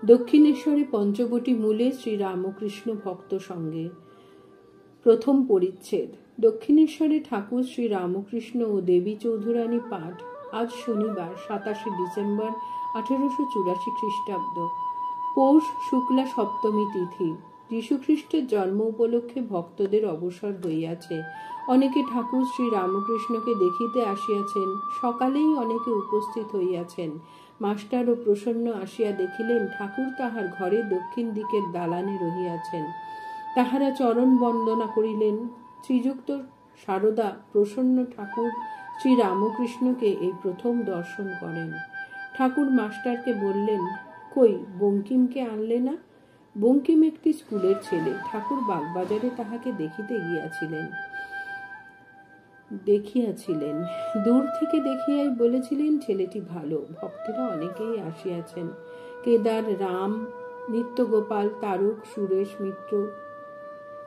দক্ষিণেশ্বরে পঞ্চবটি মূলে শ্রীরামকৃষ্ণ ভক্ত সঙ্গে। প্রথম পরিচ্ছেদ। দক্ষিণেশ্বরে ঠাকুর শ্রীরামকৃষ্ণ ও দেবী চৌধুরানী পাঠ আজ শনিবার 27 ডিসেম্বর 1884 খ্রিস্টাব্দ, পৌষ শুক্লা সপ্তমী তিথি। যীশুখ্রিস্টের জন্ম উপলক্ষে ভক্তদের অবসর হইয়াছে। অনেকে ঠাকুর শ্রীরামকৃষ্ণকে দেখিতে আসিয়াছেন। সকালেই অনেকে উপস্থিত হইয়াছেন। মাস্টার ও প্রসন্ন আসিয়া দেখিলেন ঠাকুর তাহার ঘরে দক্ষিণ দিকের দালানে রহিয়াছেন। তাহারা চরণ বন্দনা করিলেন। শ্রীযুক্ত সারদা প্রসন্ন ঠাকুর শ্রীরামকৃষ্ণকে এই প্রথম দর্শন করেন। ঠাকুর মাস্টারকে বললেন, কই বঙ্কিমকে আনলে না? বঙ্কিম একটি স্কুলের ছেলে। ঠাকুর বাগবাজারে তাহাকে দেখিয়াছিলেন। দূর থেকে দেখিয়াই বলেছিলেন ছেলেটি ভালো। ভক্তেরা অনেকেই আসিয়াছেন। কেদার, রাম, নিত্যগোপাল, তারক, সুরেশ মিত্র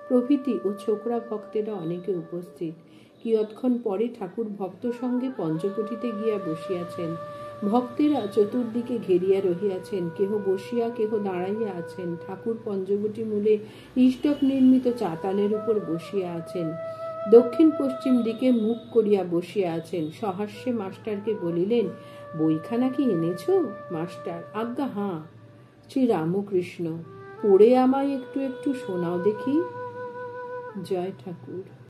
প্রভৃতি ও ছোকরা ভক্তেরা অনেকে উপস্থিত। কিয়ৎক্ষণ পরে ঠাকুর ভক্ত সঙ্গে পঞ্চবটিতে গিয়া বসিয়াছেন। ভক্তেরা চতুর্দিকে ঘেরিয়া রহিয়াছেন। কেহ বসিয়া, কেহ দাঁড়াইয়া আছেন। ঠাকুর পঞ্চবটি মূলে ইষ্টক নির্মিত চাতালের উপর বসিয়া আছেন। দক্ষিণ পশ্চিম দিকে মুখ করিয়া বসিয়া আছেন। সহাস্যে মাস্টারকে বলিলেন, বইখানা কি এনেছ? মাস্টার, আজ্ঞা হাঁ। শ্রীরামকৃষ্ণ, পড়ে আমায় একটু একটু শোনাও দেখি। জয় ঠাকুর।